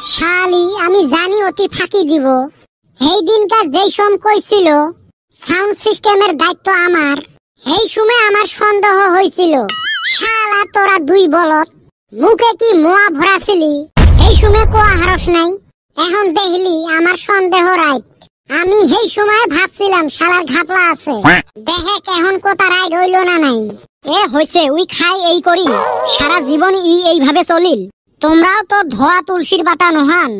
শালি আমি জানি অতি ফাঁকি দিব। এই দিনকার যেই সম কইছিল সাউন্ড সিস্টেমের দায়িত্ব আমার, এই সময় আমার সন্দেহ হয়েছিল শালা তোরা দুই বলত মুখে কি মোয়া ভরাছিলি, এই সময় কোয়া হারস নাই। এখন দেখলি আমার সন্দেহ রাইট। আমি এই সময় ভাবছিলাম শালার ঘাপলা আছে, দেখে এখন কোথা রাইট হইল না নাই। এ হইছে উই খাই এই করি সারা জীবন এইভাবে চলিল। তোমরাও তো ধোয়া তুলসীর বাতা নহান।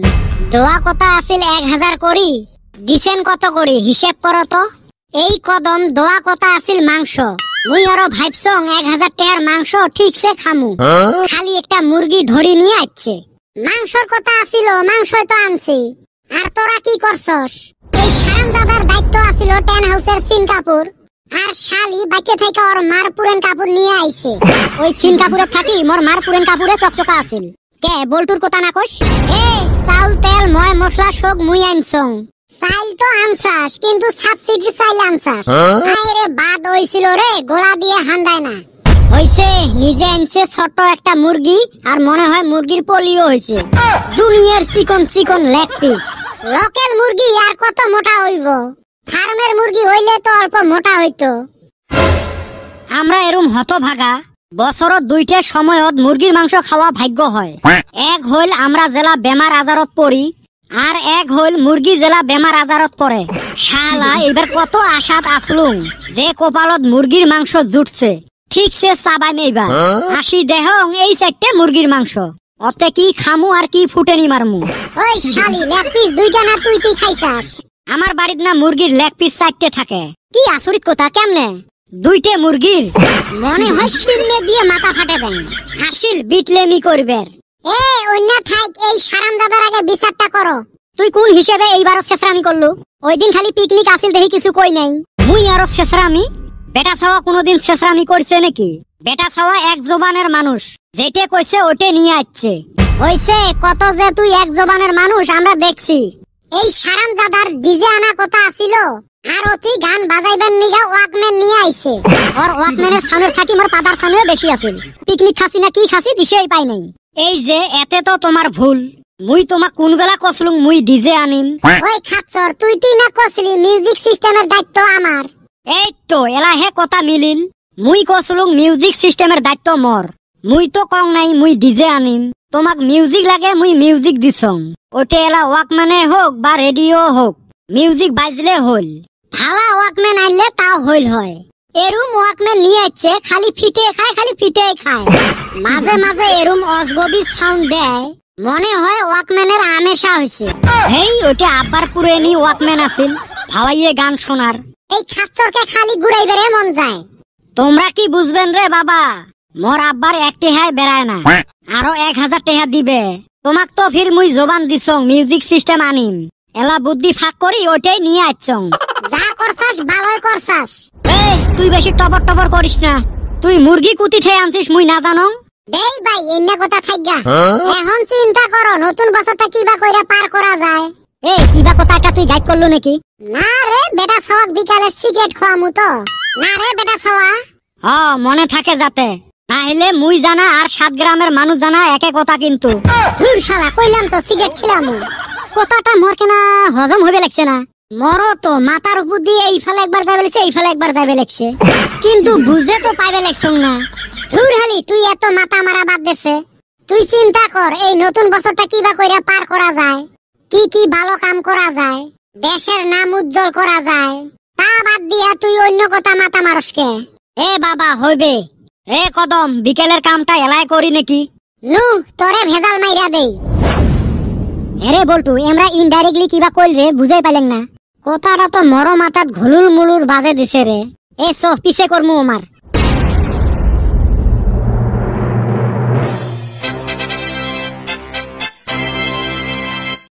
দোয়া কথা আছিল 1000 করি, দিছেন কত করি হিসেব করো তো। এই কদম দোয়া কথা আছিল মাংস, মুই আরো ভাবছং 1000 টাকার মাংস ঠিকছে খামু, খালি একটা মুরগি ধরি নিয়ে আসছে। মাংসর কথা আছিল, মাংসই তো আনছি। আর তোরা কি করছস? এই শারাম দাদার দায়িত্ব আছিল 10 হাউসের সিন কাপড়, আর শালি বাইকে থেকে ওর মার পুরেন কাপড় নিয়ে আইছে। ওই সিন কাপড়ে থাকি মোর মার পুরেন কাপড়ে চকচকা আছিল। কে বল্টুর কথা না কইস? এ চাউল তেল ময় মশলা সব মুই আনছং। চাইল তো আনছাস কিন্তু সাবসিডি চাইল আনছাস। আরে বাদ হইছিল রে, গোলা দিয়ে হান্দায় না হইছে। নিজে আনছে ছোট একটা মুরগি, আর মনে হয় মুরগির পোলিও হইছে। দুনিয়ার চিকন চিকন লেগ পিস। লোকাল মুরগি আর কত মোটা হইব? ফার্মের মুরগি হইলে তো অল্প মোটা হইতো। আমরা এরম হতভাগা বছরত 2টা সময়ত মুরগির মাংস খাওয়া ভাগ্য হয়। এক হইল আমরা জেলা বেমার আজারত পড়ি, আর এক হইল মুরগি জেলা বেমার আজারত পড়ে। শালা এবার কত আশাত আসলুম যে কপালত মুরগির মাংস জুটছে, ঠিকছে চাবাই নেইবা। আসি দেহং এই 4টে মুরগির মাংস, অতে কি খামু আর কি ফুটেনি মারমু। ওই শালি লেগ পিস 2টা না তুই খাইছাস? আমার বাড়িত না মুরগির লেগ পিস 4টে থাকে। কি আচরিত কথা, কেমনে 2টে মুরগির? মনে হয় শিরনে দিয়ে মাথা ফাটে দেন। হাসিল বিটলেমি করবের। এ অন্য থাক, এই শারাম দাদার আগে বিচারটা করো। তুই কোন হিসেবে এইবারও শেষরামি করলু? ওই দিন খালি পিকনিক আসিল দেখি কিছু কই নাই। মুই আরো শেষরামি? বেটা ছাওয়া কোনোদিন শেষরামি করছে নাকি? বেটা ছাওয়া এক জবানের মানুষ, যেটা কইছে ওটে নিয়ে আসছে। হইছে কত যে তুই এক জবানের মানুষ আমরা দেখছি। এই শারাম দাদার ডিজে আনা কথা আছিল, আর অতি গান বাজাইবেন নিগা ওয়াকম্যান নিয়ে আইছে। ওর ওয়াকম্যানের সাউন্ডের থাকি মোর পাদার সাউন্ডে বেশি আছিল। পিকনিক খাসি না কি খাসি দিশেই পাই নাই। এই যে এতে তো তোমার ভুল। মুই তোমাক কোন বেলা কসলুম মুই ডিজে আনিম? ওই খাচ্চর তুই না কসলি মিউজিক সিস্টেমের দায়িত্ব আমার। এই তো এলাহে কথা মিলিল। মুই কসলুম মিউজিক সিস্টেমের দায়িত্ব মোর। মুই তো কং নাই মুই ডিজে আনিম। তোমাক মিউজিক লাগে মুই মিউজিক দিছং। ওটে এলা ওয়াকম্যানে হোক বা রেডিও হোক, মিউজিক বাজলে হল। ভালা ওয়াকম্যান আইলে তাও হইল হয়। এরুম ওয়াকম্যান নিয়ে আসছে, খালি ফিটে খায় খালি ফিটে খায়। মাঝে মাঝে এরুম অজগবি সাউন্ড দেয়, মনে হয় ওয়াকম্যানের আমেশা হয়েছে। হেই ওটা আব্বার পুরেনি ওয়াকম্যান আছিল, ভাওয়াইয়ে গান শোনার। এই খাচ্চরকে খালি ঘুরাইবে মন যায়। তোমরা কি বুঝবেন রে বাবা, মোর আব্বার 1 টাকায় বেড়ায় না, আরো 1000 টাকা দিবে। তোমাক তো ফির মুই জবান দিছং মিউজিক সিস্টেম আনিম। এলা বুদ্ধি ফাঁক করি ওটাই নিয়ে আসছং। যা করছাস ভালোই করছাস। এই তুই বেশি টপর টপর করিস না। তুই মুরগি কুতি খেয়ে আনছিস মুই না জানো? দেই ভাই এন্না কথা থাইগা। এখন চিন্তা করো নতুন বছরটা কিবা কইরা পার করা যায়। এই কিবা কথাটা তুই গাইড করলু নাকি? না রে বেটা সওয়াক বিকালে সিগারেট খাওয়ামু তো। না রে বেটা সওয়া। মনে থাকে যাতে, না হলে মুই জানা আর 7 গ্রামের মানুষ জানা একে কথা কিন্তু। ধুর শালা কইলাম তো সিগারেট খিলামু। কথাটা মোর কেনা হজম হইবে লাগছে না। মরো তো মাথার উপর দিয়ে এই ফালে একবার যাবে লাগছে, এই ফালে একবার যাবে লাগছে, কিন্তু বুঝে তো পাইবে লাগছং না। ধুর হালি তুই এত মাথা মারা বাদ দেছে। তুই চিন্তা কর এই নতুন বছরটা কিবা কইরা পার করা যায়, কি কি ভালো কাম করা যায়, দেশের নাম উজ্জ্বল করা যায়, তা বাদ দিয়া তুই অন্য কথা মাথা মারসকে। এ বাবা হইবে। এ কদম বিকেলের কামটা এলাই করি নাকি? নু তোরে ভেজাল মাইরা দেই। এরে বলটু আমরা ইনডাইরেক্টলি কিবা কইল রে বুঝাই পাইলেন না। কথাটা তো মরো মাথাত ঘুলুল মুলুর বাজে দিছে রে। এ সব পিছে করমু আমার।